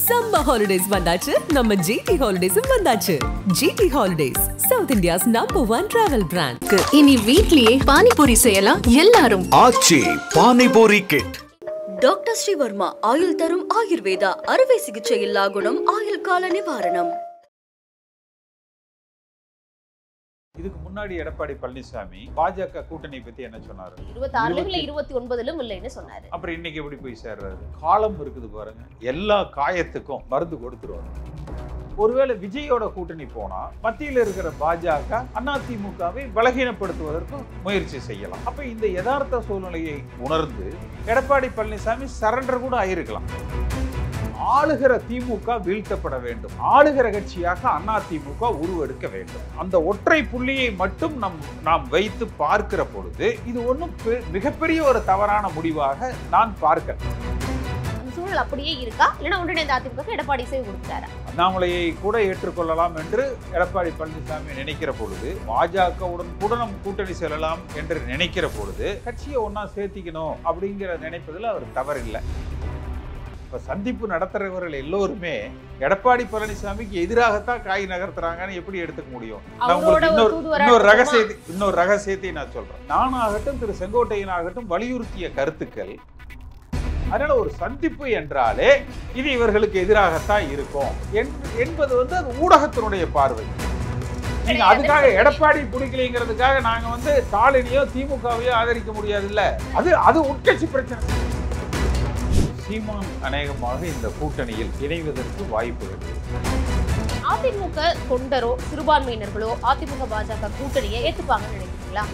Summer holidays வந்தாச்சு, நம்ம GT Holidays வந்தாச்சு. GT Holidays, South India's #1 travel brand. இனி வீட்லயே பானிபூரி செய்யலாம் எல்லாரும். ஆச்சி பானிபூரி கிட். டாக்டர் ஸ்ரீவர்மா ஆயுள் தரும் ஆயுர்வேதா அறுவை சிகிச்சை இல்லா குணம் ஆயுள் கால நிவாரணம். இதுக்கு முன்னாடி எடப்பாடி பழனிசாமி பாஜக கூட்டணி பத்தி என்ன சொன்னாரு? 26 இல்ல 29 இல்லைன்னு சொன்னாரு. அப்புறம் இன்னைக்கு எப்படி போய் சேர்றாரு? காலம் இருக்குது பாருங்க, எல்லா காயத்துக்கும் மருந்து கொடுத்துருவாரு. ஒருவேளை விஜயோட கூட்டணி போனா மத்தியில் இருக்கிற பாஜக அதிமுகவை பலகீனப்படுத்துவதற்கு முயற்சி செய்யலாம். அப்ப இந்த யதார்த்த சூழ்நிலையை உணர்ந்து எடப்பாடி பழனிசாமி சரண்டர் கூட ஆயிருக்கலாம். ஆளுகிற திமுக வீழ்த்தப்பட வேண்டும், ஆளுகிற கட்சியாக அதிமுக உருவெடுக்க வேண்டும். அந்த ஒற்றை புள்ளியை மட்டும் நாம் வைத்து பார்க்கிற பொழுது இது ஒன்றும் மிகப்பெரிய ஒரு தவறான முடிவாக நான் பார்க்கிறேன். சூழல் அப்படியே இருக்கா, இல்லைன்னா ஒன்றிணைந்த அதிமுக எடப்பாடி செய்து கொடுத்தாரா? அண்ணாமலையை கூட ஏற்றுக்கொள்ளலாம் என்று எடப்பாடி பழனிசாமி நினைக்கிற பொழுது, பாஜகவுடன் கூட நம் கூட்டணி செல்லலாம் என்று நினைக்கிற பொழுது, கட்சியை ஒன்னா சேர்த்திக்கணும் அப்படிங்கிற நினைப்பதில் அவர் தவறில்லை. இப்ப சந்திப்பு நடத்துறவர்கள் எல்லோருமே எடப்பாடி பழனிசாமிக்கு எதிராகத்தான் காய் நகர்த்துறாங்கன்னு எப்படி எடுத்துக்க முடியும்? இன்னொரு ரகசியத்தை நான் சொல்றேன். நானாகட்டும் திரு செங்கோட்டையன் ஆகட்டும் வலியுறுத்திய கருத்துக்கள், அதனால ஒரு சந்திப்பு என்றாலே இது இவர்களுக்கு எதிராகத்தான் இருக்கும் என்பது அது ஊடகத்தினுடைய பார்வை. நீங்க அதுக்காக எடப்பாடி பிடிக்கலைங்கிறதுக்காக நாங்க ஸ்டாலினையோ திமுகவையோ ஆதரிக்க முடியாது இல்ல. அது உட்கட்சி பிரச்சனை. சீமான் அநேகமாக இந்த கூட்டணியில் இணைவதற்கு வாய்ப்புகள். அதிமுக தொண்டரோ சிறுபான்மையினர்களோ அதிமுக பாஜக கூட்டணியை ஏற்றுப்பாங்கன்னு நினைக்கிறீங்களா?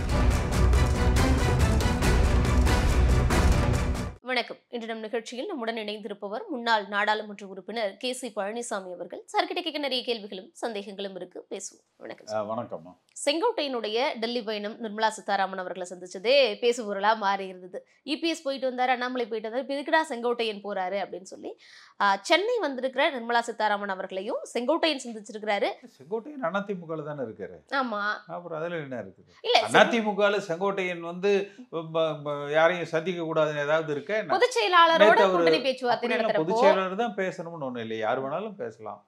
வணக்கம். இன்று நம் நிகழ்ச்சியில் நம்முடன் இணைந்திருப்பவர் முன்னாள் நாடாளுமன்ற உறுப்பினர் KC பழனிசாமி அவர்கள். சார்கிட்ட கேட்க நிறைய கேள்விகளும் சந்தேகங்களும் இருக்கு, பேசுவோம். வணக்கம். வணக்கம். செங்கோட்டையனுடைய டெல்லி பயணம் நிர்மலா சீதாராமன் அவர்களை சந்திச்சதே பேசுபொருளா மாறி இருந்தது. EPS போயிட்டு வந்தாரு, அண்ணாமலை போயிட்டு வந்தாரு, இதுக்குடா செங்கோட்டையன் போறாரு அப்படின்னு சொல்லி சென்னை வந்திருக்கிற நிர்மலா சீதாராமன் அவர்களையும் செங்கோட்டையன் சந்திச்சிருக்கிறாரு. செங்கோட்டையன் அதிமுக தானே இருக்காரு. ஆமா, அப்புறம் அதுல என்ன இருக்குது? அதிமுக செங்கோட்டையன் யாரையும் சந்திக்க கூடாதுன்னு ஏதாவது இருக்க? பொதுச் செயலாளரோட கூட்டணி பேச்சுவார்த்தை நடத்துறப்போ பொதுச் செயலாளர் தான் பேசணும்னு ஒண்ணு இல்லை, யார் வேணாலும் பேசலாம்,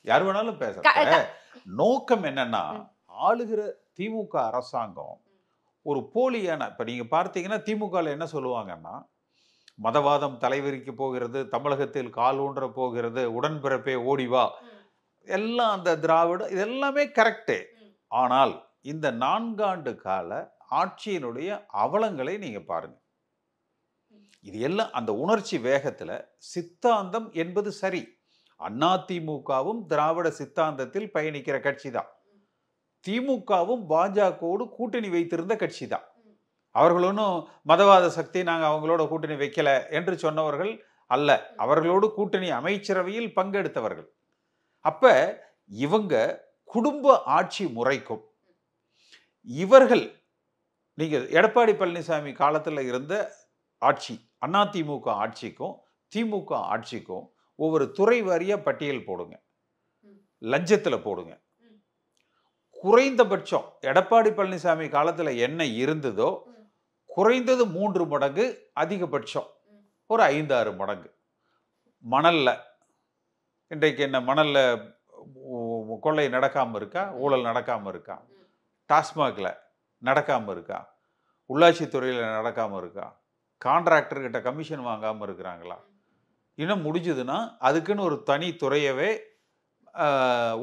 யார் வேணாலும் பேசலாம். நோக்கம் என்னன்னா, ஆளுகிற திமுக அரசாங்கம் ஒரு போலியான, இப்ப நீங்க பார்த்தீங்கன்னா திமுக என்ன சொல்லுவாங்கன்னா, மதவாதம் தலைவிரிக்க போகிறது, தமிழகத்தில் கால் ஊன்ற போகிறது, உடன்பிறப்பே ஓடிவா, எல்லாம் அந்த திராவிட, இதெல்லாமே கரெக்டு. ஆனால் இந்த 4 ஆண்டு கால ஆட்சியினுடைய அவலங்களை நீங்க பாருங்க. இது எல்லாம் அந்த உணர்ச்சி வேகத்துல சித்தாந்தம் என்பது சரி. அதிமுகவும் திராவிட சித்தாந்தத்தில் பயணிக்கிற கட்சி தான். திமுகவும் பாஜகவோடு கூட்டணி வைத்திருந்த கட்சி தான். அவர்கள் ஒன்றும் மதவாத சக்தி, நாங்கள் அவங்களோட கூட்டணி வைக்கல என்று சொன்னவர்கள் அல்ல. அவர்களோடு கூட்டணி அமைச்சரவையில் பங்கெடுத்தவர்கள். அப்ப இவங்க குடும்ப ஆட்சி முறைக்கும் இவர்கள், நீங்க எடப்பாடி பழனிசாமி காலத்தில் இருந்த ஆட்சி, அதிமுக ஆட்சிக்கும் திமுக ஆட்சிக்கும் ஒவ்வொரு துறை வாரியா பட்டியல் போடுங்க, லஞ்சத்துல போடுங்க. குறைந்தபட்சம் எடப்பாடி பழனிசாமி காலத்துல என்ன இருந்ததோ குறைந்தது 3 மடங்கு, அதிகபட்சம் ஒரு 5-6 மடங்கு. மணல்ல இன்றைக்கு என்ன, மணல்ல கொள்ளை நடக்காம இருக்கா? ஊழல் நடக்காம இருக்கா? டாஸ்மாக்ல நடக்காம இருக்கா? உள்ளாட்சி துறையில நடக்காம இருக்கா? கான்ட்ராக்டர் கிட்ட கமிஷன் வாங்காம இருக்கிறாங்களா? இன்னும் முடிஞ்சதுன்னா அதுக்குன்னு ஒரு தனி துறையவே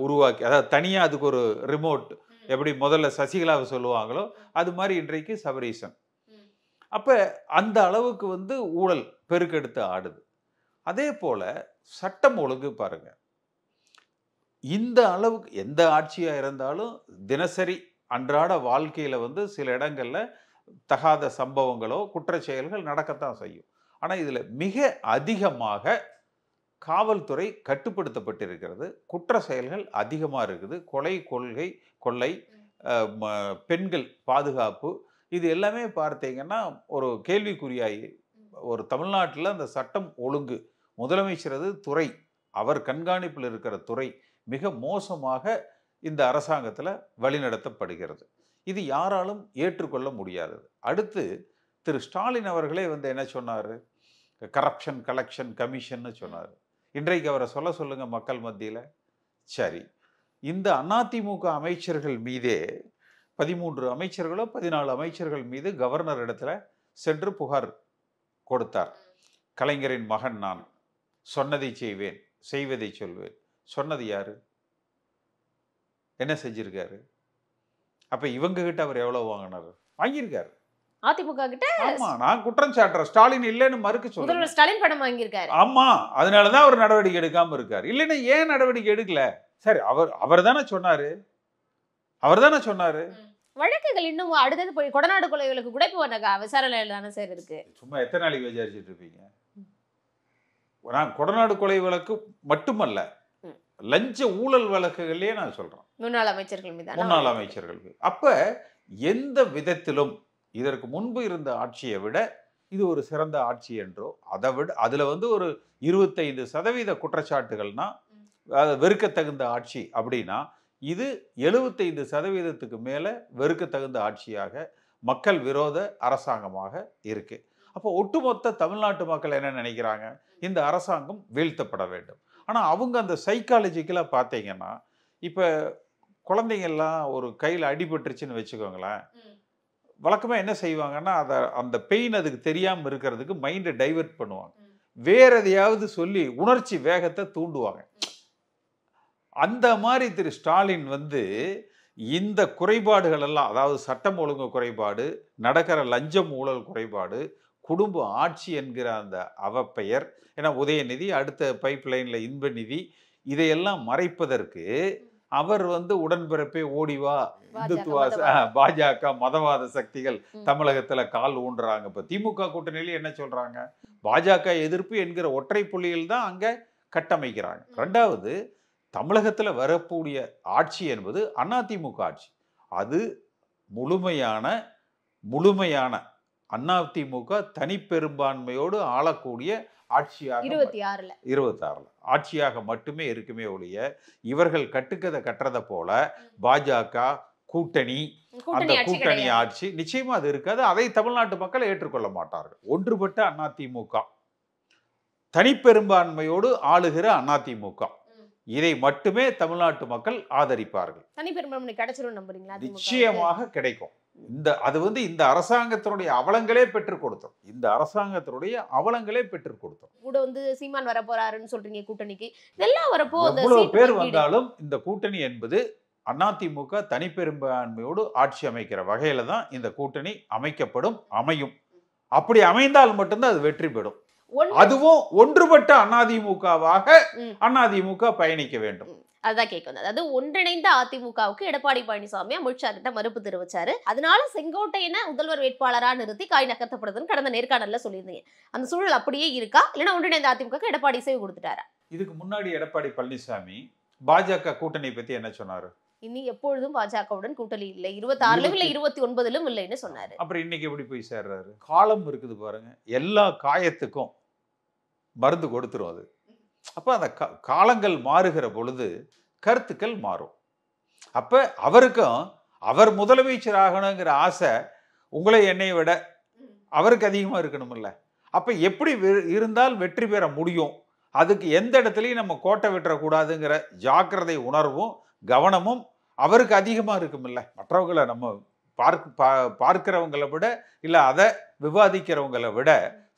உருவாக்கி, அதாவது தனியா அதுக்கு ஒரு ரிமோட், எப்படி முதல்ல சசிகலாவை சொல்லுவாங்களோ அது மாதிரி இன்றைக்கு சபரீசன். அப்ப அந்த அளவுக்கு ஊழல் பெருக்கெடுத்து ஆடுது. அதே போல சட்டம் ஒழுங்கு பாருங்க, இந்த அளவுக்கு எந்த ஆட்சியா இருந்தாலும் தினசரி அன்றாட வாழ்க்கையில சில இடங்கள்ல தகாத சம்பவங்களோ குற்ற செயல்கள் நடக்கத்தான் செய்யும். ஆனா இதுல மிக அதிகமாக காவல்துறை கட்டுப்படுத்தப்பட்டிருக்கிறது. குற்ற செயல்கள் அதிகமா இருக்குது. கொள்ளை, பெண்கள் பாதுகாப்பு, இது எல்லாமே பார்த்தீங்கன்னா ஒரு கேள்விக்குறியாயி ஒரு தமிழ்நாட்டில் அந்த சட்டம் ஒழுங்கு, முதலமைச்சரது துறை, அவர் கண்காணிப்பில் இருக்கிற துறை மிக மோசமாக இந்த அரசாங்கத்தில் வழிநடத்தப்படுகிறது. இது யாராலும் ஏற்றுக்கொள்ள முடியாதது. அடுத்து திரு ஸ்டாலின் அவர்களே என்ன சொன்னார்? கரப்ஷன் கலெக்ஷன் கமிஷன் சொன்னார். இன்றைக்கு அவரை சொல்லுங்க மக்கள் மத்தியில். சரி, இந்த அதிமுக அமைச்சர்கள் மீதே 13 அமைச்சர்களோ 14 அமைச்சர்கள் மீது கவர்னர் இடத்துல சென்று புகார் கொடுத்தார். கலைஞரின் மகன் நான், சொன்னதை செய்வேன், செய்வதை சொல்வேன். சொன்னது யாரு? என்ன செஞ்சிருக்காரு? அப்ப இவங்க கிட்ட அவர் எவ்வளவு வாங்கினாரு? வாங்கியிருக்காரு. அதிமுக கிட்ட. ஆமா, நான் குற்றம் சாட்டுறேன். ஸ்டாலின் இல்லைன்னு மறுக்க சொல்றேன். முதல்வர் ஸ்டாலின் பணம் வாங்கியிருக்காரு. ஆமா, அதனாலதான் அவர் நடவடிக்கை எடுக்காம இருக்காரு. இல்லைன்னா ஏன் நடவடிக்கை எடுக்கல? சரி, அவர் தானே சொன்னாரு. வழக்குகள் இன்னும் அடுத்தது போய் கொடநாடு கொலைகளுக்கு கூட இப்போ விசாரணையில் தானே சார் இருக்கு. சும்மா எத்தனை நாளைக்கு விசாரிச்சுட்டு இருப்பீங்க? நான் கொடநாடு கொலை வழக்கு மட்டுமல்ல, லஞ்ச ஊழல் வழக்குகளே நான் சொல்றேன். முன்னாள் அமைச்சர்கள் மீது. முன்னாள் அமைச்சர்கள். அப்ப எந்த விதத்திலும் இதற்கு முன்பு இருந்த ஆட்சியை விட இது ஒரு சிறந்த ஆட்சி என்றோ, அதை விட அதுல ஒரு 25% குற்றச்சாட்டுகள்னா வெறுக்கத்தகுந்த ஆட்சி அப்படின்னா, இது 75% மேல வெறுக்கத்தகுந்த ஆட்சியாக, மக்கள் விரோத அரசாங்கமாக இருக்கு. அப்போ ஒட்டுமொத்த தமிழ்நாட்டு மக்கள் என்ன நினைக்கிறாங்க? இந்த அரசாங்கம் வீழ்த்தப்பட வேண்டும். ஆனா அவங்க அந்த சைக்காலஜிக்கலா பார்த்தீங்கன்னா, இப்ப குழந்தைங்கள்லாம் ஒரு கையில் அடிபட்டுருச்சுன்னு வச்சுக்கோங்களேன், வழக்கமா என்ன செய்வாங்கன்னா, அந்த பெயின் அதுக்கு தெரியாம இருக்கிறதுக்கு மைண்டை டைவர்ட் பண்ணுவாங்க. வேற எதையாவது சொல்லி உணர்ச்சி வேகத்தை தூண்டுவாங்க. அந்த மாதிரி திரு ஸ்டாலின் இந்த குறைபாடுகள் எல்லாம், அதாவது சட்டம் ஒழுங்கு குறைபாடு, நடக்கிற லஞ்சம் ஊழல் குறைபாடு, குடும்ப ஆட்சி என்கிற அந்த அவப்பெயர், ஏன்னா உதயநிதி, அடுத்த பைப் லைன்ல இன்ப நிதி, இதையெல்லாம் மறைப்பதற்கு அவர் உடன்பிறப்பே ஓடிவா, இந்துத்துவா, பாஜக மதவாத சக்திகள் தமிழகத்துல கால் ஊன்றாங்க. இப்ப திமுக கூட்டணியில என்ன சொல்றாங்க? பாஜக எதிர்ப்பு என்கிற ஒற்றை புள்ளியில் தான் அங்க கட்டமைக்கிறாங்க. ரெண்டாவது, தமிழகத்துல வரக்கூடிய ஆட்சி என்பது அதிமுக ஆட்சி. அது முழுமையான அதிமுக தனிப்பெரும்பான்மையோடு ஆளக்கூடிய ஆட்சியாக 26 ஆட்சியாக மட்டுமே இருக்குமே ஒழிய, இவர்கள் கட்டுக்கதை கட்டுறதை போல பாஜக கூட்டணி, அந்த கூட்டணி ஆட்சி நிச்சயமா அது இருக்காது. அதை தமிழ்நாட்டு மக்கள் ஏற்றுக்கொள்ள மாட்டார்கள். ஒன்றுபட்ட அதிமுக, தனிப்பெரும்பான்மையோடு ஆளுகிற அதிமுக, இதை மட்டுமே தமிழ்நாட்டு மக்கள் ஆதரிப்பார்கள். தனிப்பெரும்பான்மை கிடைச்சிரும் நம்புறீங்களா? நிச்சயமாக கிடைக்கும். அது இந்த அரசாங்கத்தினுடைய அவலங்களே பெற்றுக் கொடுத்தோம். கூட சீமான் வர போறாருன்னு சொல்றீங்க கூட்டணிக்கு. இதெல்லாம் வரப்போ எவ்வளவு பேர் வந்தாலும் இந்த கூட்டணி என்பது அதிமுக தனிப்பெரும்பான்மையோடு ஆட்சி அமைக்கிற வகையில தான் இந்த கூட்டணி அமையும். அப்படி அமைந்தால் மட்டும்தான் அது வெற்றி பெறும். அதுவும் ஒன்றுபட்ட அதிமுகவாக அதிமுக பயணிக்க வேண்டும். அதான் கேட்கும். அதாவது ஒன்றிணைந்த அதிமுகவுக்கு எடப்பாடி பழனிசாமி அமித்ஷா கிட்ட மறுப்பு தெரிவிச்சாரு. அதனால செங்கோட்டையனை முதல்வர் வேட்பாளரா நிறுத்தி காய் நகர்த்தப்படுதுன்னு கடந்த நேர்காணல்ல சொல்லியிருந்தீங்க. அந்த சூழல் அப்படியே இருக்கா, இல்லைன்னா ஒன்றிணைந்த அதிமுக எடப்பாடி சேவை கொடுத்துட்டாரா? இதுக்கு முன்னாடி எடப்பாடி பழனிசாமி பாஜக கூட்டணி பத்தி என்ன சொன்னாரு? இனி எப்பொழுதும் பாஜகவுடன் கூட்டணி இல்லை, 26 இல்ல 29 இல்லைன்னு சொன்னாரு. அப்புறம் இன்னைக்கு எப்படி போய் சேர்றாரு? காலம் இருக்குது பாருங்க, எல்லா காயத்துக்கும் மருந்து கொடுத்துரும் அது. அப்ப அந்த காலங்கள் மாறுகிற பொழுது கருத்துக்கள் மாறும். அப்ப அவருக்கும் அவர் முதலமைச்சர் ஆகணுங்கிற ஆசை உங்களை என்னை விட அவருக்கு அதிகமா இருக்கணும்ல. அப்ப எப்படி இருந்தால் வெற்றி பெற முடியும்? அதுக்கு எந்த இடத்துலையும் நம்ம கோட்டை விட்டுறக்கூடாதுங்கிற ஜாக்கிரதை உணர்வும் கவனமும் அவருக்கு அதிகமா இருக்குமில்ல. மற்றவங்களை நம்ம பார்க்கிறவங்களை விட, இல்ல அதை விவாதிக்கிறவங்களை விட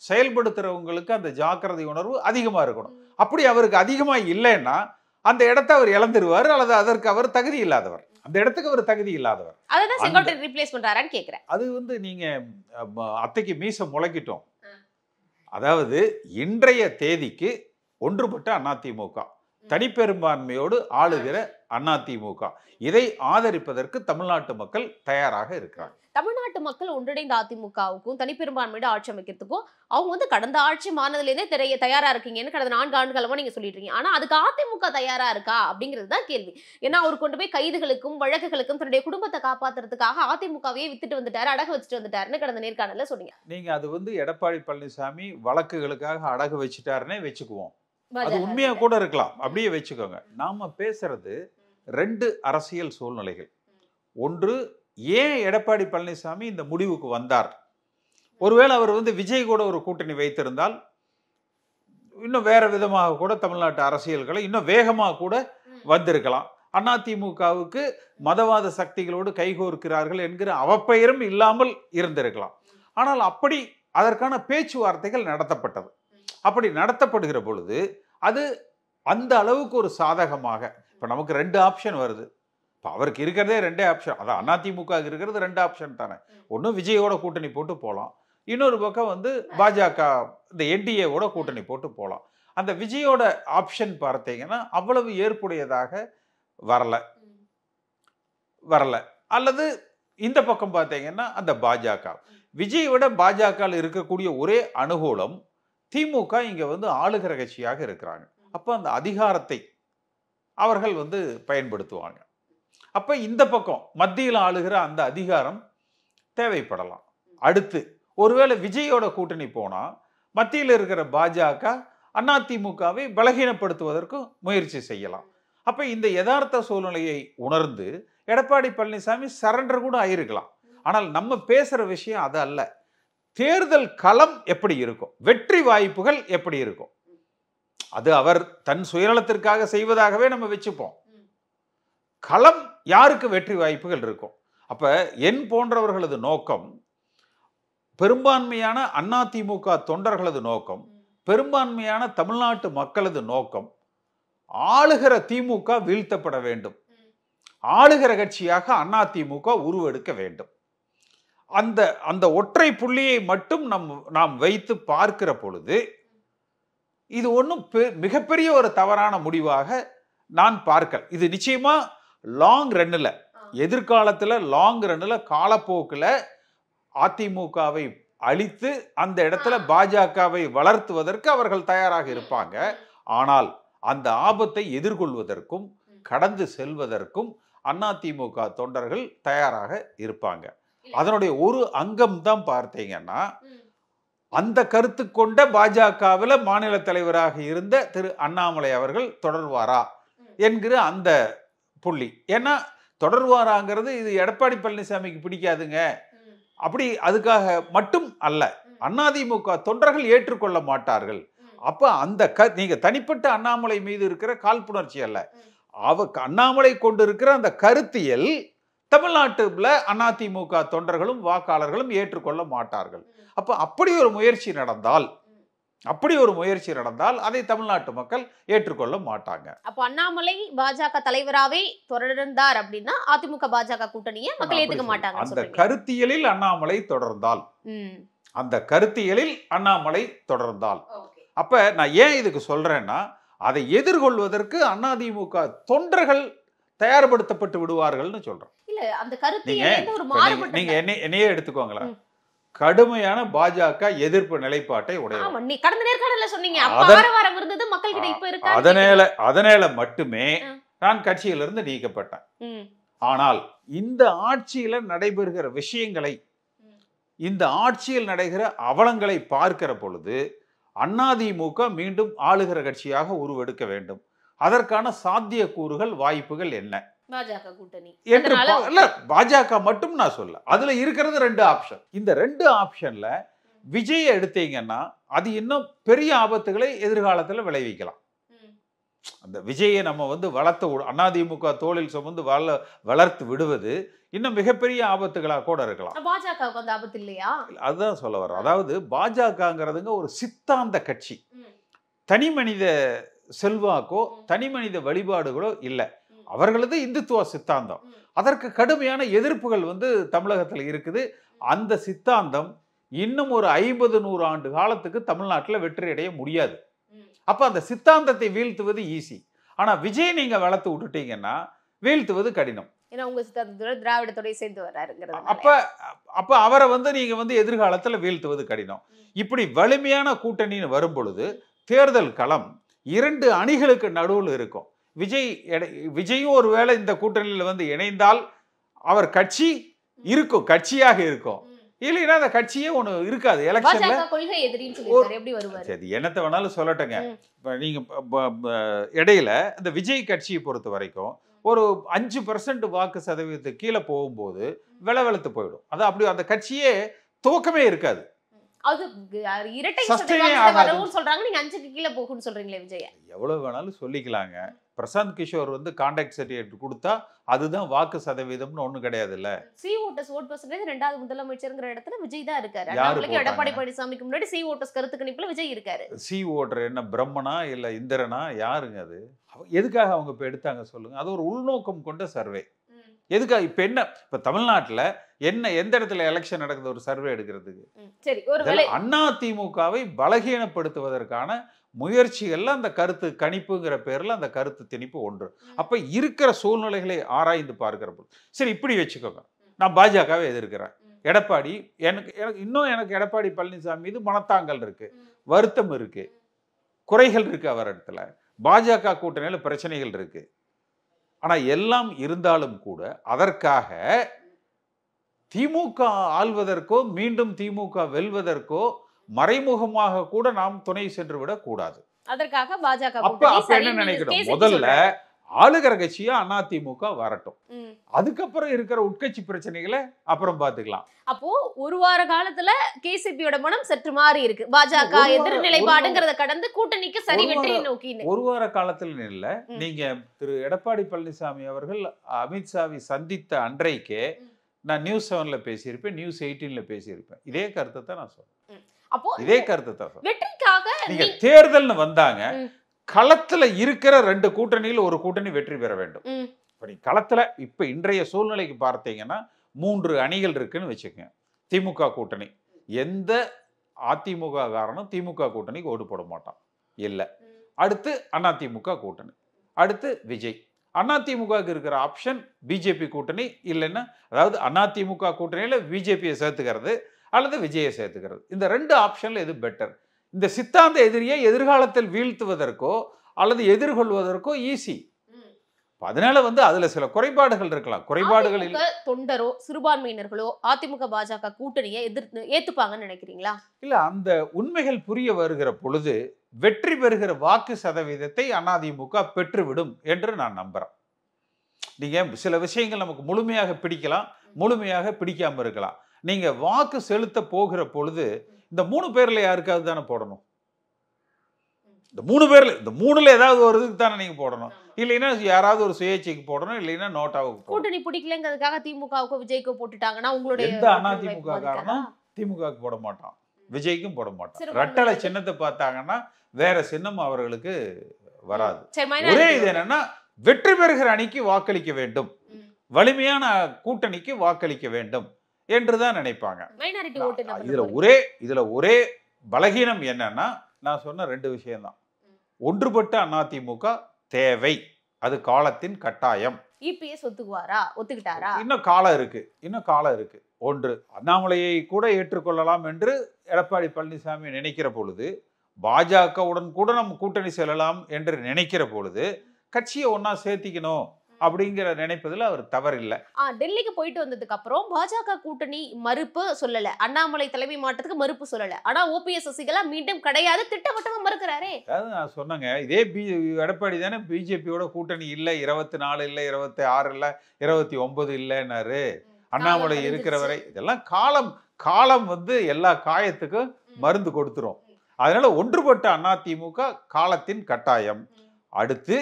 செயல்படுத்துறவங்களுக்கு அந்த ஜாக்கிரதை உணர்வு அதிகமா இருக்கணும். அப்படி அவருக்கு அதிகமா இல்லைன்னா அந்த இடத்தை அவர் இழந்துருவார், அல்லது அதற்கு அவர் தகுதி இல்லாதவர். அந்த இடத்துக்கு அவர் தகுதி இல்லாதவர். அது நீங்க அத்தைக்கு மீச முளைக்கிட்டோம். அதாவது இன்றைய தேதிக்கு ஒன்றுபட்ட அதிமுக, தனிப்பெரும்பான்மையோடு ஆளுகிற அதிமுக, இதை ஆதரிப்பதற்கு தமிழ்நாட்டு மக்கள் தயாராக இருக்கிறாங்க. தமிழ்நாட்டு மக்கள் ஒன்றிணைந்த அதிமுகவுக்கும் தனிப்பெரும்பான்மையோட ஆட்சி அமைக்கிறதுக்கும் அவங்க கடந்த ஆட்சி மாநிலத்திலே தயாரா இருக்கீங்கன்னு கடந்த 4 ஆண்டுகளமா நீங்க சொல்லிட்டு இருக்கீங்க. ஆனா அதுக்கு அதிமுக தயாரா இருக்கா அப்படிங்கிறது தான் கேள்வி. ஏன்னா அவர் கொண்டு போய் கைதுகளுக்கும் வழக்குகளுக்கும் தன்னுடைய குடும்பத்தை காப்பாத்துறதுக்காக அதிமுகவையே வித்துட்டு வந்துட்டாரு, அடகு வச்சுட்டு வந்துட்டாருன்னு கடந்த நேர்காணல்ல சொன்னீங்க. நீங்க அது எடப்பாடி பழனிசாமி வழக்குகளுக்காக அடகு வச்சுட்டாருன்னே வச்சுக்குவோம். அது உண்மையா கூட இருக்கலாம், அப்படியே வச்சுக்கோங்க. நாம பேசுறது 2 அரசியல் சூழ்நிலைகள். ஒன்று, ஏன் எடப்பாடி பழனிசாமி இந்த முடிவுக்கு வந்தார்? ஒருவேளை அவர் விஜய் கூட ஒரு கூட்டணி வைத்திருந்தால் இன்னும் வேற விதமாக கூட தமிழ்நாட்டு அரசியல்களை இன்னும் வேகமாக கூட வந்திருக்கலாம். அதிமுகவுக்கு மதவாத சக்திகளோடு கைகோர்க்கிறார்கள் என்கிற அவப்பெயரும் இல்லாமல் இருந்திருக்கலாம். ஆனால் அப்படி அதற்கான பேச்சுவார்த்தைகள் நடத்தப்பட்டது. அப்படி நடத்தப்படுகிற பொழுது அது அந்த அளவுக்கு ஒரு சாதகமாக, இப்போ நமக்கு 2 ஆப்ஷன் வருது. இப்போ அவருக்கு இருக்கிறதே 2 ஆப்ஷன், அதான் அதிமுக இருக்கிறது 2 ஆப்ஷன் தானே. ஒன்று விஜயோட கூட்டணி போட்டு போகலாம், இன்னொரு பக்கம் வந்து பாஜக இந்த என்டிஏவோட கூட்டணி போட்டு போகலாம். அந்த விஜயோட ஆப்ஷன் பார்த்தீங்கன்னா அவ்வளவு ஏற்புடையதாக வரல. அல்லது இந்த பக்கம் பார்த்தீங்கன்னா அந்த பாஜக, விஜயோட பாஜக இருக்கக்கூடிய ஒரே அனுகூலம் திமுக இங்க வந்து ஆளுகிற கட்சியாக இருக்கிறாங்க. அப்போ அந்த அதிகாரத்தை அவர்கள் வந்து பயன்படுத்துவாங்க. அப்ப இந்த பக்கம் மத்தியில் ஆளுகிற அந்த அதிகாரம் தேவைப்படலாம். அடுத்து ஒருவேளை விஜயோட கூட்டணி போனா மத்தியில் இருக்கிற பாஜக அதிமுகவை பலகீனப்படுத்துவதற்கு முயற்சி செய்யலாம். அப்ப இந்த யதார்த்த சூழ்நிலையை உணர்ந்து எடப்பாடி பழனிசாமி சரண்டர் கூட ஆயிருக்கலாம். ஆனால் நம்ம பேசுற விஷயம் அது அல்ல. தேர்தல் களம் எப்படி இருக்கும், வெற்றி வாய்ப்புகள் எப்படி இருக்கும், அது அவர் தன் சுயநலத்திற்காக செய்வதாகவே நம்ம வச்சுப்போம். களம் யாருக்கு வெற்றி வாய்ப்புகள் இருக்கும். அப்ப என் போன்றவர்களது நோக்கம், பெரும்பான்மையான அதிமுக தொண்டர்களது நோக்கம், பெரும்பான்மையான தமிழ்நாட்டு மக்களது நோக்கம், ஆளுகிற திமுக வீழ்த்தப்பட வேண்டும், ஆளுகிற கட்சியாக அதிமுக உருவெடுக்க வேண்டும். அந்த அந்த ஒற்றை புள்ளியை மட்டும் நாம் வைத்து பார்க்கிற பொழுது இது ஒன்றும் மிகப்பெரிய ஒரு தவறான முடிவாக நான் பார்க்கல. இது நிச்சயமா லாங் ரன்னில், எதிர்காலத்தில் லாங் ரன்னில் காலப்போக்கில் அதிமுகவை அழித்து அந்த இடத்துல பாஜகவை வளர்த்துவதற்கு அவர்கள் தயாராக இருப்பாங்க. ஆனால் அந்த ஆபத்தை எதிர்கொள்வதற்கும் கடந்து செல்வதற்கும் அதிமுக தொண்டர்கள் தயாராக இருப்பாங்க. அதனுடைய ஒரு அங்கம் தான் பார்த்தீங்கன்னா, அந்த கருத்து கொண்ட பாஜகவில் மாநில தலைவராக இருந்த திரு அண்ணாமலை அவர்கள் தொடர்வாரா என்கிற அந்த புள்ளி. ஏன்னா தொடர்வாராங்கிறது இது எடப்பாடி பழனிசாமிக்கு பிடிக்காதுங்க, அப்படி அதுக்காக மட்டும் அல்ல, அதிமுக தொண்டர்கள் ஏற்றுக்கொள்ள மாட்டார்கள். அப்ப அந்த நீங்க தனிப்பட்ட அண்ணாமலை மீது இருக்கிற காழ்ப்புணர்ச்சி அல்ல, அண்ணாமலை கொண்டு இருக்கிற அந்த கருத்தியல் தமிழ்நாட்டுல அதிமுக தொண்டர்களும் வாக்காளர்களும் ஏற்றுக்கொள்ள மாட்டார்கள். அப்ப அப்படி ஒரு முயற்சி நடந்தால் அதை தமிழ்நாட்டு மக்கள் ஏற்றுக்கொள்ள மாட்டாங்க. அப்போ அண்ணாமலை பாஜக தலைவராவே தொடர்ந்தார் அப்படின்னா அதிமுக பாஜக கூட்டணியை மக்கள் ஏற்றுக்க மாட்டாங்க. அந்த கருத்தியலில் அண்ணாமலை தொடர்ந்தால் அப்ப நான் ஏன் இதுக்கு சொல்றேன்னா, அதை எதிர்கொள்வதற்கு அதிமுக தொண்டர்கள் தயார்படுத்தப்பட்டு விடுவார்கள்னு சொல்றேன். நீங்க என்னையே எடுத்துக்கோங்களேன், கடுமையான பாஜக எதிர்ப்பு நிலைப்பாட்டை அதனால மட்டுமே நான் கட்சியிலிருந்து நீக்கப்பட்டேன். ஆனால் இந்த ஆட்சியில நடைபெறுகிற விஷயங்களை, இந்த ஆட்சியில் நடைகிற அவலங்களை பார்க்கிற பொழுது அதிமுக மீண்டும் ஆளுகிற கட்சியாக உருவெடுக்க வேண்டும். அதற்கான சாத்திய கூறுகள், வாய்ப்புகள் என்ன என்று பாஜக மட்டும் நான் சொல்ல, அதுல இருக்கிறது 2 ஆப்ஷன். இந்த 2 ஆப்ஷன்ல விஜய் எடுத்தீங்கன்னா அது இன்னும் பெரிய ஆபத்துகளை எதிர்காலத்தில் விளைவிக்கலாம். அந்த விஜயை நம்ம வந்து அதிமுக தோளில் சுமந்து வளர்த்து விடுவது இன்னும் மிகப்பெரிய ஆபத்துகளாக கூட இருக்கலாம். பாஜகவுக்கு அந்த ஆபத்து இல்லையா? அதுதான் சொல்ல வர்றேன். அதாவது பாஜகங்கிறதுங்க ஒரு சித்தாந்த கட்சி, தனி மனித செல்வாக்கோ தனி மனித வழிபாடுகளோ இல்லை. அவர்களது இந்துத்துவ சித்தாந்தம், அதற்கு கடுமையான எதிர்ப்புகள் வந்து தமிழகத்தில் இருக்குது. அந்த சித்தாந்தம் இன்னும் ஒரு 50-100 ஆண்டு காலத்துக்கு தமிழ்நாட்டில் வெற்றி அடைய முடியாது. அப்ப அந்த சித்தாந்தத்தை வீழ்த்துவது ஈஸி. ஆனா விஜய் நீங்க வளர்த்து விட்டுட்டீங்கன்னா வீழ்த்துவது கடினம். திராவிடத்தோட சேர்ந்து வர்றாருங்கிறது. அப்ப அவரை வந்து நீங்க வந்து எதிர்காலத்துல வீழ்த்துவது கடினம். இப்படி வலிமையான கூட்டணின்னு வரும் பொழுது தேர்தல் களம் 2 அணிகளுக்கு நடுவில் இருக்கும். விஜயும் ஒருவேளை இந்த கூட்டணியில் வந்து இணைந்தால் அவர் கட்சி இருக்கும், கட்சியாக இருக்கும். இல்லைன்னா அந்த கட்சியே ஒண்ணு இருக்காது. எலெக்ஷன்ல சரி என்னத்தை வேணாலும் சொல்லட்டுங்க. இப்ப நீங்க இடையில இந்த விஜய் கட்சியை பொறுத்த வரைக்கும் ஒரு 5% வாக்கு சதவீதத்துக்கு கீழே போகும்போது வெளவெளுத்து போயிடும். அது அப்படி அந்த கட்சியே துவக்கமே இருக்காது. அது இரட்டை Sustain சதவீதம் ஆகாது. வரும்னு சொல்றாங்க, நீங்க 5க்கு கீழே போகும்னு சொல்றீங்களே விஜய். எவ்வளவு வேணாலும் சொல்லிக்கலாங்க. பிரசாந்த் கிஷோர் வந்து கான்டாக்ட் சர்டிஃபிகேட் கொடுத்தா அதுதான் வாக்கு சதவீதம்னு ஒண்ணு கிடையாதுல்ல. சி ஓட்டர்ஸ் ஓட் பர்சன்டேஜ் ரெண்டாவது முதலமைச்சர்ங்கிற இடத்துல விஜய் தான் இருக்காரு. யாரு அண்ணாமலைக்கு போட்டாங்க? எடப்பாடி பழனிசாமிக்கு முன்னாடி சி ஓட்டர்ஸ் கருத்து கணிப்புல விஜய் இருக்காரு. சி ஓட்டர் என்ன பிரம்மனா இல்ல இந்திரனா யாருங்க அது? எதுக்காக அவங்க இப்ப எடுத்தாங்க சொல்லுங்க? அது ஒரு உள்நோக்கம் கொண்ட சர்வே. எதுக்காக இப்ப என்ன இப்ப தமிழ்நாட்டுல என்ன எந்த இடத்துல எலெக்ஷன் நடக்குது ஒரு சர்வே எடுக்கிறதுக்கு? சரி, ஒருவேளை அதிமுகவை பலகீனப்படுத்துவதற்கான முயற்சிகள்ல அந்த கருத்து கணிப்புங்கிற பேர்ல அந்த கருத்து திணிப்பு ஒன்று. அப்ப இருக்கிற சூழ்நிலைகளை ஆராய்ந்து பார்க்கிற போது சரி இப்படி வச்சுக்கோங்க, நான் பாஜகவை எதிர்க்கிறேன். எடப்பாடி எனக்கு எடப்பாடி பழனிசாமி மீது மனத்தாங்கல் இருக்கு, வருத்தம் இருக்கு, குறைகள் இருக்கு அவர் இடத்துல, பாஜக கூட்டணியில பிரச்சனைகள் இருக்கு. ஆனா எல்லாம் இருந்தாலும் கூட அதற்காக திமுக ஆள்வதற்கோ மீண்டும் திமுக வெல்வதற்கோ மறைமுகமாக கூட நாம் துணை சென்று விடக் கூடாது. அதற்காக பாஜக அப்ப என்ன நினைக்கிறோம், முதல்ல ஆளுகிற கட்சியா அதிமுக வரட்டும், அதுக்கப்புறம் இருக்கிற உட்கட்சி பிரச்சனைகளை அப்புறம் பாத்துக்கலாம். அப்போ ஒரு வார காலத்துல கேசிபியோட மனம் சற்று மாறி இருக்கு. பாஜக எதிர்நிலைப்பாடுங்கிறத கடந்து கூட்டணிக்கு சரி வெற்றியை நோக்கி ஒரு வார காலத்துல இல்ல. நீங்க திரு எடப்பாடி பழனிசாமி அவர்கள் அமித்ஷாவை சந்தித்த அன்றைக்கே நான் நியூஸ் 7ல பேசியிருப்பேன், நியூஸ் 18ல பேசியிருப்பேன். இதே கருத்தை தான் நான் சொல்றேன். அப்போ இதே கருத்தை தான் வெற்றிக்காக நீங்க தேர்தல்னு வந்தாங்க, களத்துல இருக்கிற 2 கூட்டணியில் ஒரு கூட்டணி வெற்றி பெற வேண்டும். களத்துல இப்ப இன்றைய சூழ்நிலைக்கு பார்த்தீங்கன்னா 3 அணிகள் இருக்குன்னு வச்சுக்கோங்க. திமுக கூட்டணி, எந்த அதிமுக காரணம் திமுக கூட்டணிக்கு ஓட்டு போட மாட்டான் இல்ல. அடுத்து அதிமுக கூட்டணி, அடுத்து விஜய். அதிமுகவுக்கு இருக்கிற ஆப்ஷன் பிஜேபி கூட்டணி இல்லைன்னா, அதாவது அதிமுக கூட்டணியில பிஜேபியை சேர்த்துக்கிறது அல்லது விஜயை சேர்த்துக்கிறது. இந்த 2 ஆப்ஷன்ல எது பெட்டர்? இந்த சித்தாந்த எதிரியை எதிர்காலத்தில் வீழ்த்துவதற்கோ அல்லது எதிர்கொள்வதற்கோ ஈஸி. அதனால அதுல சில குறைபாடுகள் இருக்கலாம். குறைபாடுகள் இல்ல. தொண்டரோ சிறுபான்மையினர்களோ அதிமுக பாஜக கூட்டணியை எதிர்த்து ஏத்துப்பாங்கன்னு நினைக்கிறீங்களா? இல்ல, அந்த உண்மைகள் புரிய வருகிற பொழுது வெற்றி பெறுகிற வாக்கு சதவீதத்தை அதிமுக பெற்றுவிடும் என்று நான் நம்புறேன். நீங்க சில விஷயங்கள் நமக்கு முழுமையாக பிடிக்கலாம், முழுமையாக பிடிக்காம இருக்கலாம். நீங்க வாக்கு செலுத்த போகிற பொழுது இந்த 3 பேர்ல யாருக்காவது தானே போடணும். இந்த 3 பேர்ல இந்த 3ல ஏதாவது ஒரு இதுக்கு தானே நீங்க போடணும். இல்லைன்னா யாராவது ஒரு சுயேட்சைக்கு போடணும், இல்லைன்னா நோட்டாவுக்கு போடணும். கூட்டணி பிடிக்கலங்கிறதுக்காக திமுகவுக்கோ விஜய்க்கோ போட்டுட்டாங்கன்னா உங்களுடைய எந்த அதிமுக காரணம் திமுகவுக்கு போட மாட்டான், விஜய்க்கும் போட மாட்டான். ரெட்டலை சின்னத்தை பார்த்தாங்கன்னா வேற சின்னம் அவர்களுக்கு வராது. ஒரே இது என்னன்னா, வெற்றி பெறுகிற அணிக்கு வாக்களிக்க வேண்டும், வலிமையான கூட்டணிக்கு வாக்களிக்க வேண்டும் என்றுதான் நினைப்பாங்க. இதுல ஒரே பலகீனம் என்னன்னா, நான் சொன்ன 2 விஷயம் தான். ஒன்றுபட்ட அதிமுக தேவை, அது காலத்தின் கட்டாயம். இபிஎஸ் ஒத்துக்குவாரா, ஒத்துக்கிட்டாரா? இன்னும் காலம் இருக்கு. ஒன்று, அண்ணாமலையை கூட ஏற்றுக்கொள்ளலாம் என்று எடப்பாடி பழனிசாமி நினைக்கிற பொழுது, பாஜகவுடன் கூட நம்ம கூட்டணி செல்லலாம் என்று நினைக்கிற பொழுது, கட்சியை ஒன்னா சேர்த்திக்கணும் அப்படிங்கிற நினைப்பதில் அவர் தவறில்லை. டெல்லிக்கு போயிட்டு வந்ததுக்கு அப்புறம் பாஜக கூட்டணி மறுப்பு சொல்லல, அண்ணாமலை தலைமை மாற்றத்துக்கு மறுப்பு சொல்லல. ஆனா ஓபிஎஸ் சசிகலா மீண்டும் கிடையாது திட்டவட்டமா மறுக்கிறாரே. அதாவது நான் சொன்னேங்க, இதே எடப்பாடி தானே பிஜேபியோட கூட்டணி இல்லை, 24 இல்லை, 26 இல்லை, 29 இல்லைன்னாரு. அண்ணாமலை இருக்கிற வரை இதெல்லாம் காலம் எல்லா காயத்துக்கும் மருந்து கொடுத்துரும். அதனால ஒன்றுபட்ட அதிமுக காலத்தின் கட்டாயம். அடுத்து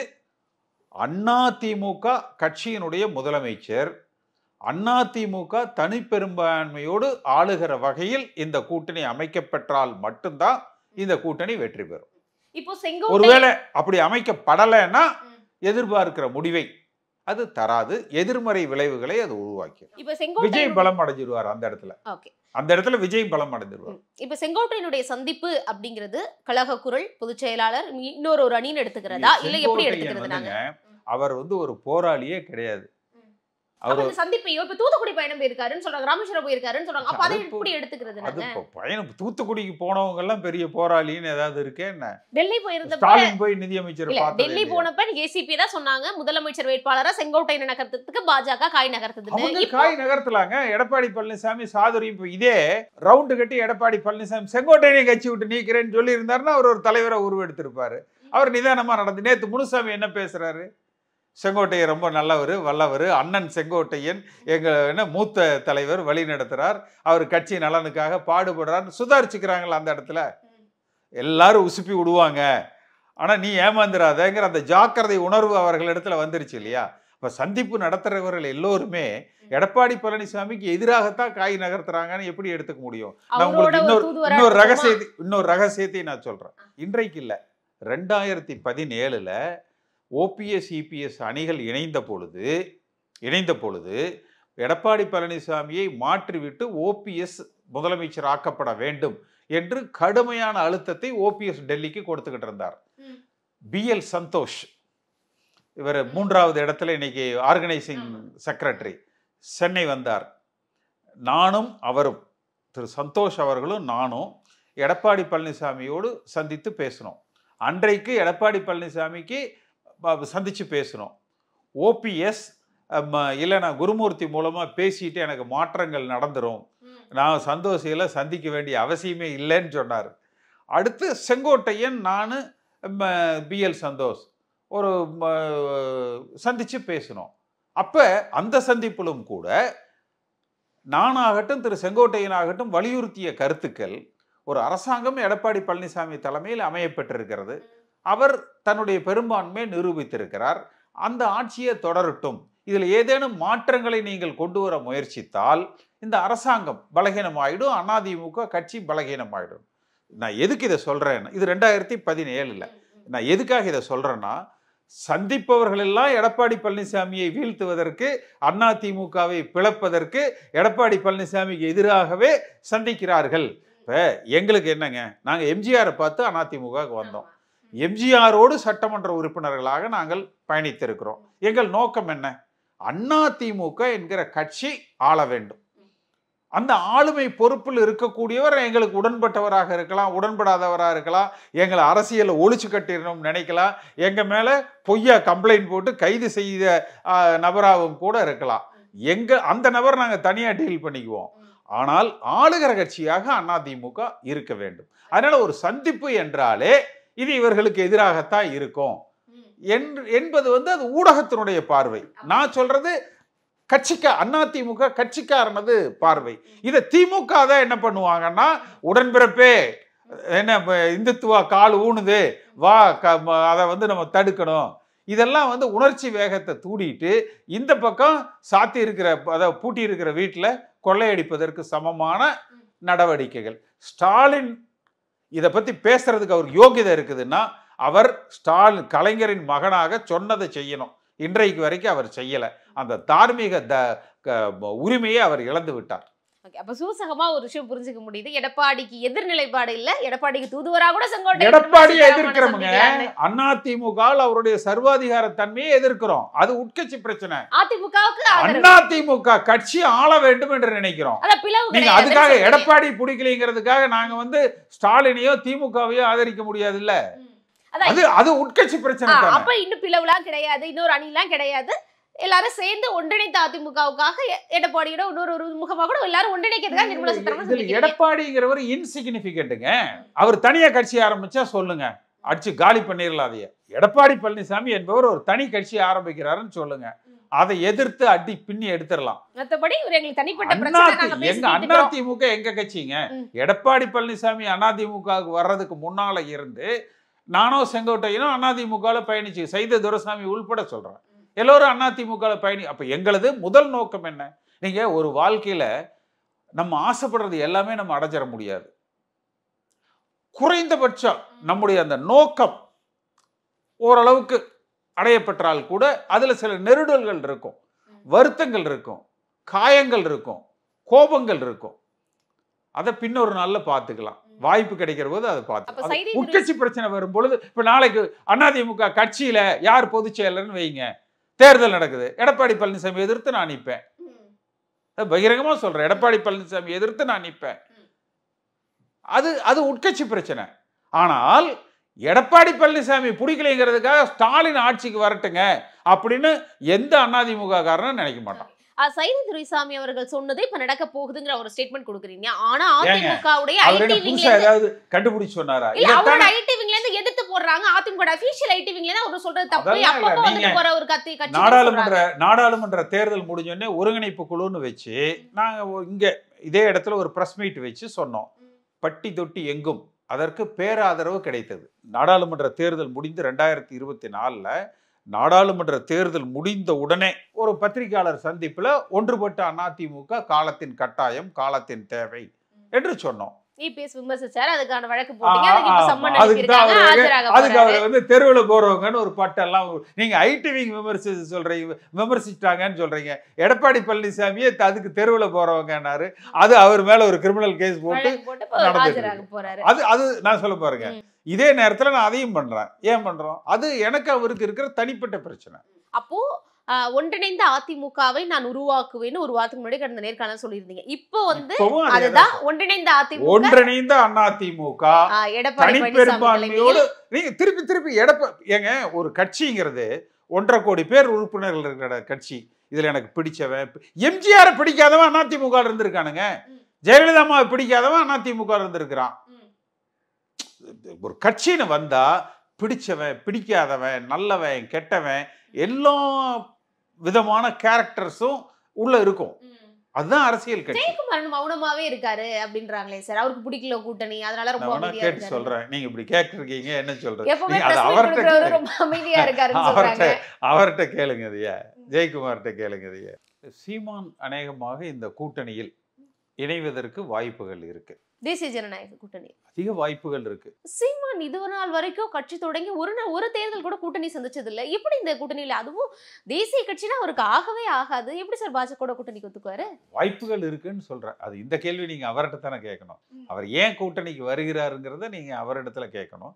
அதிமுக கட்சியினுடைய முதலமைச்சர் அதிமுக தனிப்பெரும்பான்மையோடு ஆளுகிற வகையில் இந்த கூட்டணி அமைக்கப்பெற்றால் மட்டும்தான் இந்த கூட்டணி வெற்றி பெறும். ஒருவேளை அப்படி அமைக்கப்படலைன்னா எதிர்பார்க்கிற முடிவை அது தராது, எதிர்மறை விளைவுகளை அது உருவாக்கி. விஜய் பலம் அடைஞ்சிருவார் அந்த இடத்துல விஜய் பலம் அடைஞ்சிருவார். இப்ப செங்கோட்டையனுடைய சந்திப்பு அப்படிங்கிறது கழக குரல் பொதுச் செயலாளர் இன்னொரு அணின்னு எடுத்துக்கிறதா இல்ல எப்படி எடுத்துக்கிறது? அவர் ஒரு போராளியே கிடையாது. அவர் சந்திப்பையோ இப்ப தூத்துக்குடி பயணம் போயிருக்காருன்னு சொல்றாங்க, ராமேஸ்வரம் போயிருக்காருன்னு சொல்றாங்க. அப்ப அதை எப்படி எடுத்துக்கிறது? அது பயணம் தூத்துக்குடிக்கு போனவங்க எல்லாம் பெரிய போராளின்னு ஏதாவது இருக்கே என்ன? டெல்லி போயிருந்தப்ப ஸ்டாலின் போய் நிதியமைச்சர் பார்த்தது. டெல்லி போனப்ப ஏசிபி தான் சொன்னாங்க முதலமைச்சர் வேட்பாளரா செங்கோட்டையன் நகர்த்ததுக்கு பாஜக காய் நகர்த்தது. காய் நகர்த்தலாங்க. எடப்பாடி பழனிசாமி சாதுரியம் இதே ரவுண்டு கட்டி எடப்பாடி பழனிசாமி செங்கோட்டையனை கட்சி விட்டு நீக்கிறேன்னு சொல்லி இருந்தாருன்னா அவர் ஒரு தலைவரை உருவெடுத்திருப்பாரு. அவர் நிதானமா நடந்து. நேத்து முனுசாமி என்ன பேசுறாரு? செங்கோட்டையன் ரொம்ப நல்லவர், வல்லவர். அண்ணன் செங்கோட்டையன் எங்க மூத்த தலைவர், வழி நடத்துறார், அவர் கட்சி நலனுக்காக பாடுபடுறார், சுதாரிச்சுக்கிறாங்களா அந்த இடத்துல. எல்லாரும் உசுப்பி விடுவாங்க, ஆனா நீ ஏமாந்துடாதங்கிற அந்த ஜாக்கிரதை உணர்வு அவர்களிடத்துல வந்துருச்சு இல்லையா? இப்ப சந்திப்பு நடத்துறவர்கள் எல்லோருமே எடப்பாடி பழனிசாமிக்கு எதிராகத்தான் காய் நகர்த்துறாங்கன்னு எப்படி எடுத்துக்க முடியும்? நான் உங்களுக்கு இன்னொரு ரகசியத்தை நான் சொல்றேன். இன்றைக்கு இல்ல, 2017 ஓபிஎஸ் இபிஎஸ் அணிகள் இணைந்த பொழுது எடப்பாடி பழனிசாமியை மாற்றிவிட்டு ஓபிஎஸ் முதலமைச்சர் ஆக்கப்பட வேண்டும் என்று கடுமையான அழுத்தத்தை ஓபிஎஸ் டெல்லிக்கு கொடுத்துக்கிட்டு இருந்தார். BL சந்தோஷ் இவர் 3வது இடத்துல இன்னைக்கு ஆர்கனைசிங் செக்ரட்டரி சென்னை வந்தார். நானும் அவரும், திரு சந்தோஷ் அவர்களும் நானும் எடப்பாடி பழனிசாமியோடு சந்தித்து பேசணும். அன்றைக்கு எடப்பாடி பழனிசாமிக்கு சந்திச்சு பேசணும். ஓபிஎஸ் இல்லை நான் குருமூர்த்தி மூலமா பேசிட்டு எனக்கு மாற்றங்கள் நடந்துரும், நான் சந்தோஷில சந்திக்க வேண்டிய அவசியமே இல்லைன்னு சொன்னார். அடுத்து செங்கோட்டையன், நான், BL சந்தோஷ் ஒரு சந்திச்சு பேசணும். அப்ப அந்த சந்திப்பிலும் கூட நானாகட்டும் திரு செங்கோட்டையன் ஆகட்டும் வலியுறுத்திய கருத்துக்கள் ஒரு அரசாங்கம் எடப்பாடி பழனிசாமி தலைமையில் அமையப்பட்டிருக்கிறது. அவர் தன்னுடைய பெரும்பான்மையை நிரூபித்திருக்கிறார். அந்த ஆட்சியை தொடரட்டும், இதில் ஏதேனும் மாற்றங்களை நீங்கள் கொண்டு வர முயற்சித்தால் இந்த அரசாங்கம் பலகீனமாயிடும், அதிமுக கட்சி பலகீனமாயிடும். நான் எதுக்கு இதை சொல்றேன்? இது 2017. நான் எதுக்காக இதை சொல்றேன்னா, சந்திப்பவர்கள் எல்லாம் எடப்பாடி பழனிசாமியை வீழ்த்துவதற்கு, அதிமுகவை பிளப்பதற்கு, எடப்பாடி பழனிசாமிக்கு எதிராகவே சந்திக்கிறார்கள். இப்ப எங்களுக்கு என்னங்க, நாங்க எம்ஜிஆரை பார்த்து அதிமுகவுக்கு வந்தோம். எம்ஜிஆரோடு சட்டமன்ற உறுப்பினர்களாக நாங்கள் பயணித்திருக்கிறோம். எங்கள் நோக்கம் என்ன? அதிமுக என்கிற கட்சி ஆள வேண்டும். அந்த ஆளுமை பொறுப்பில் இருக்கக்கூடியவர் எங்களுக்கு உடன்பட்டவராக இருக்கலாம், உடன்படாதவராக இருக்கலாம், எங்களை அரசியலை ஒழிச்சு கட்டிடணும் நினைக்கலாம், எங்க மேல பொய்யா கம்ப்ளைண்ட் போட்டு கைது செய்த நபராகவும் கூட இருக்கலாம். அந்த நபர் நாங்கள் தனியா டீல் பண்ணிக்குவோம். ஆனால் ஆளுகிற கட்சியாக அதிமுக இருக்க வேண்டும். அதனால ஒரு சந்திப்பு என்றாலே இது இவர்களுக்கு எதிராகத்தான் இருக்கும் என்பது அது ஊடகத்தினுடைய பார்வை. நான் சொல்றது அதிமுக கட்சிக்காரனது பார்வை. இதை திமுக தான் என்ன பண்ணுவாங்கன்னா, உடன்பிறப்பே என்ன இந்துத்துவா கால் ஊனுது வா, அதை நம்ம தடுக்கணும், இதெல்லாம் உணர்ச்சி வேகத்தை தூண்டிட்டு இந்த பக்கம் சாத்தி இருக்கிற, அதை பூட்டி இருக்கிற வீட்டில் கொள்ளையடிப்பதற்கு சமமான நடவடிக்கைகள். ஸ்டாலின் இதை பத்தி பேசுறதுக்கு அவருக்கு யோகியதை இருக்குதுன்னா, அவர் ஸ்டாலின் கலைஞரின் மகனாக சொன்னதை செய்யணும். இன்றைக்கு வரைக்கும் அவர் செய்யல. அந்த தார்மீக உரிமையை அவர் இழந்து விட்டார். அப்ப சூசகமா ஒரு விஷயம் புரிஞ்சுக்க முடியுது. எடப்பாடிக்கு எதிர்நிலைப்பாடு இல்ல, எடப்பாடிக்கு தூதுவரா கூட செங்கோட்டையன் எடப்பாடியை எதிர்க்கிறவங்க அதிமுக அவருடைய சர்வாதிகார தன்மையை எதிர்க்கிறோம். அது உட்கட்சி பிரச்சனை. அதிமுக கட்சி ஆள வேண்டும் என்று நினைக்கிறோம். நீங்க அதுக்காக எடப்பாடி பிடிக்கலைங்கிறதுக்காக நாங்க ஸ்டாலினையோ திமுகவையோ ஆதரிக்க முடியாது இல்ல. அது உட்கட்சி பிரச்சனை. அப்ப இன்னும் பிளவுலாம் கிடையாது, இன்னொரு அணிலாம் கிடையாது, எல்லாரும் சேர்ந்து ஒன்றிணைத்த அதிமுகவுக்காக எடப்பாடியோட இன்னொரு முகமா கூட எல்லாரும் ஒன்றிணைக்கிறதுக்காக நிர்மலா சீதாராமன். எடப்பாடிங்கிறவர் இன்சிக்னிபிகன்ட்டுங்க. அவர் தனியா கட்சி ஆரம்பிச்சா சொல்லுங்க, அடிச்சு காலி பண்ணிடலாம். அதைய எடப்பாடி பழனிசாமி என்பவர் ஒரு தனி கட்சி ஆரம்பிக்கிறாருன்னு சொல்லுங்க, அதை எதிர்த்து அடி பின்னி எடுத்துடலாம். அதிமுக எங்க கட்சிங்க? எடப்பாடி பழனிசாமி அதிமுகவுக்கு வர்றதுக்கு முன்னால இருந்து நானோ செங்கோட்டையனும் அதிமுக பயணிச்சு, சைத துரைசாமி உள்பட சொல்றேன், எல்லோரும் அதிமுக பயணி. அப்ப எங்களது முதல் நோக்கம் என்ன? நீங்க ஒரு வாழ்க்கையில நம்ம ஆசைப்படுறது எல்லாமே நம்ம அடைஞ்சிட முடியாது. குறைந்தபட்சம் நம்முடைய அந்த நோக்கம் ஓரளவுக்கு அடையப்பட்டால் கூட அதுல சில நெருடல்கள் இருக்கும், வருத்தங்கள் இருக்கும், காயங்கள் இருக்கும், கோபங்கள் இருக்கும். அதை பின்னொரு நாள்ல பார்த்துக்கலாம், வாய்ப்பு கிடைக்கிற போது அதை பார்த்து. உட்கட்சி பிரச்சனை வரும் பொழுது, இப்ப நாளைக்கு அதிமுக கட்சியில யார் பொதுச் செயலர்னு வைங்க, தேர்தல் நடக்குது, எடப்பாடி பழனிசாமி எதிர்த்து நான் நிற்பேன். பகிரங்கமா சொல்றேன், எடப்பாடி பழனிசாமி எதிர்த்து நான் நிற்பேன். அது உட்கட்சி பிரச்சனை. ஆனால் எடப்பாடி பழனிசாமி பிடிக்கலைங்கிறதுக்காக ஸ்டாலின் ஆட்சிக்கு வரட்டுங்க அப்படின்னு எந்த அதிமுக காரனும் நினைக்க மாட்டான். சைதை துரைசாமி அவர்கள் சொன்னது இப்ப நடக்க போகுதுங்கிற ஒரு ஸ்டேட்மெண்ட் கொடுக்குறீங்க. ஆனா அதிமுகவுடைய அவர் என்ன புதுசா ஏதாவது கண்டுபிடிச்சு சொன்னாரா? இல்ல அவரோட ஐடி விங்ல இருந்து எதிர்த்து போடுறாங்க. அதிமுக அபிஷியல் ஐடி விங்ல தான் அவர் சொல்றது தப்பு. அப்பப்போ வந்து போற ஒரு கட்சி நாடாளுமன்ற தேர்தல் முடிஞ்ச உடனே ஒருங்கிணைப்பு குழுன்னு வச்சு நாங்க இங்க இதே இடத்துல ஒரு பிரஸ் மீட் வச்சு சொன்னோம். பட்டி தொட்டி எங்கும் அதற்கு பேராதரவு கிடைத்தது. நாடாளுமன்ற தேர்தல் முடிந்து 2024 நாடாளுமன்ற தேர்தல் முடிந்த உடனே ஒரு பத்திரிகையாளர் சந்திப்புல ஒன்றுபட்ட அதிமுக காலத்தின் கட்டாயம், காலத்தின் தேவை என்று சொன்னோம். இபிஎஸ் விமர்சிச்சார், அதுக்கான வழக்கு போட்டீங்க, அதுக்கு இப்ப சம்மன் அனுப்பியிருக்காங்க, ஆஜராக அதுக்கு அவர் வந்து தெருவுல போறவங்கன்னு ஒரு பட்டெல்லாம் நீங்க ஐடி விங் விமர்சிச்சிட்டாங்கன்னு சொல்றீங்க. எடப்பாடி பழனிசாமியே அதுக்கு தெருவுல போறவங்கன்னாரு. அது அவர் மேல ஒரு கிரிமினல் கேஸ் போட்டு ஆஜராக போறாரு. அது நான் சொல்ல பாருங்க. இதே நேரத்துல நான் அதையும் பண்றேன். ஏன் பண்றோம்? அது எனக்கு அவருக்கு இருக்கிற தனிப்பட்ட பிரச்சனை. அப்போ ஒன்றிணைந்த அதிமுகவை நான் உருவாக்குவேன்னு ஒரு வாரத்துக்கு முன்னாடி கடந்த நேர்காணல் சொல்லியிருந்தீங்க. இப்போ வந்து அதுதான் ஒன்றிணைந்த அதிமுக எடப்பாடி பெரும்பான்மையோடு நீங்க திருப்பி ஏங்க ஒரு கட்சிங்கிறது 1.5 கோடி பேர் உறுப்பினர்கள் இருக்கிற கட்சி. இதுல எனக்கு பிடிச்சவன் எம்ஜிஆரை பிடிக்காதவன் அதிமுக இருந்திருக்கானுங்க. ஜெயலலிதா அம்மாவை பிடிக்காதவன் அதிமுக இருந்திருக்கிறான். ஒரு கட்சின்னு வந்தா பிடிச்சவன் பிடிக்காதவன் நல்லவன் கெட்டவன் எல்லா விதமான கேரக்டர்ஸும் உள்ள இருக்கும். அதுதான் அரசியல் கட்சி. ஜெயக்குமாரன் மௌனமாவே இருக்காரு அப்படின்றாங்களே சார். அவருக்கு பிடிக்கல கூட்டணி, அதனால ரொம்ப அமைதியா இருக்காரு. கேட்டு சொல்றேன். நீங்க இப்படி கேக்குறீங்க, என்ன சொல்றீங்க? எப்பவுமே ரொம்ப அமைதியா இருக்காருன்னு சொல்றாங்க. அவர்கிட்ட கேளுங்க அதையா, ஜெயக்குமார்கிட்ட கேளுங்க அதையா. சீமான் அநேகமாக இந்த கூட்டணியில் இணைவதற்கு வாய்ப்புகள் இருக்கு. தேசிய ஜனநாயக கூட்டணி அதிக வாய்ப்புகள் இருக்கு. சீமான் இது நாள் வரைக்கும் கட்சி தொடங்கி ஒரு தேர்தல் கூட கூட்டணி சந்திச்சது இல்ல. எப்படி இந்த கூட்டணியில, அதுவும் தேசிய கட்சினா அவருக்கு ஆகவே ஆகாது, எப்படி சார் பாஜக கூட்டணிக்கு ஒத்துக்குவாரு? வாய்ப்புகள் இருக்குன்னு சொல்றேன். அது இந்த கேள்வி நீங்க அவர்கிட்ட தானே கேட்கணும். அவர் ஏன் கூட்டணிக்கு வருகிறாருங்கிறத நீங்க அவரிடத்துல கேட்கணும்.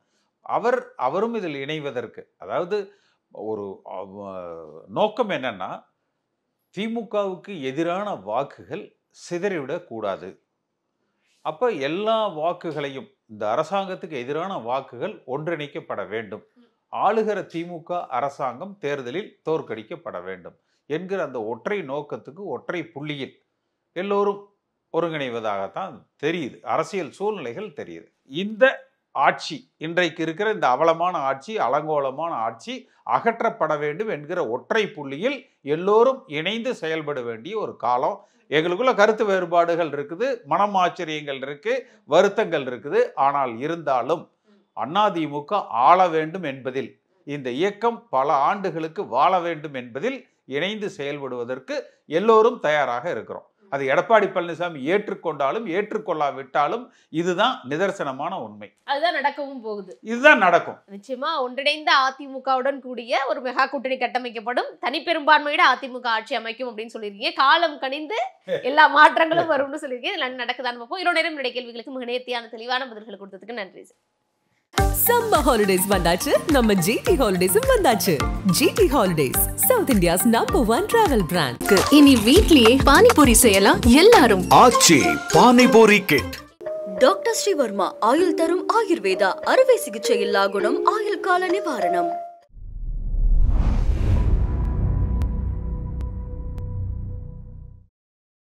அவரும் இதில் இணைவதற்கு, அதாவது ஒரு நோக்கம் என்னன்னா, திமுகவுக்கு எதிரான வாக்குகள் சிதறிவிடக் கூடாது. அப்ப எல்லா வாக்குகளையும், இந்த அரசாங்கத்துக்கு எதிரான வாக்குகள் ஒன்றிணைக்கப்பட வேண்டும். ஆளுகிற திமுக அரசாங்கம் தேர்தலில் தோற்கடிக்கப்பட வேண்டும் என்கிற அந்த ஒற்றை நோக்கத்துக்கு, ஒற்றை புள்ளியில் எல்லோரும் ஒருங்கிணைவதாகத்தான் தெரியுது. அரசியல் சூழ்நிலைகள் தெரியுது. இந்த ஆட்சி, இன்றைக்கு இருக்கிற இந்த அவலமான ஆட்சி, அலங்கோலமான ஆட்சி அகற்றப்பட வேண்டும் என்கிற ஒற்றை புள்ளியில் எல்லோரும் இணைந்து செயல்பட வேண்டிய ஒரு காலம். எங்களுக்குள்ள கருத்து வேறுபாடுகள் இருக்குது, மனமாச்சரியங்கள் இருக்கு, வருத்தங்கள் இருக்குது. ஆனால் இருந்தாலும் அதிமுக ஆள வேண்டும் என்பதில், இந்த இயக்கம் பல ஆண்டுகளுக்கு வாழ வேண்டும் என்பதில் இணைந்து செயல்படுவதற்கு எல்லோரும் தயாராக இருக்கிறோம். அது எடப்பாடி பழனிசாமி ஏற்றுக்கொண்டாலும் ஏற்றுக்கொள்ளாவிட்டாலும் இதுதான் நிதர்சனமான உண்மை. அதுதான் நடக்கவும் போகுது. இதுதான் நடக்கும். நிச்சயமா ஒன்றிணைந்த அதிமுகவுடன் கூடிய ஒரு மெகா கூட்டணி கட்டமைக்கப்படும். தனிப்பெரும்பான்மையோட அதிமுக ஆட்சி அமைக்கும் அப்படின்னு சொல்லியிருக்கீங்க. காலம் கணிந்து எல்லா மாற்றங்களும் வரும்னு சொல்லியிருக்கீங்க. இதெல்லாம் நடக்குதான் பார்ப்போம். இவ்வளவு நேரம் நிறைய கேள்விகளுக்கு மிக நேர்த்தியான தெளிவான பதில்களை கொடுத்ததுக்கு நன்றி சார். சம்மர் ஹாலிடேஸ் வந்தாச்சு, நம்ம ஜிடி ஹாலிடேஸும் வந்தாச்சு. GT holidays, South India's #1 travel brand. இனி வீட்லயே பானிபூரி செய்யலாம் எல்லாரும். ஆச்சி பானிபூரி கிட். டாக்டர் ஸ்ரீவர்மா ஆயுள் தரும் ஆயுர்வேதா, அறுவை சிகிச்சை இல்லா குணம், ஆயுள் கால நிவாரணம்.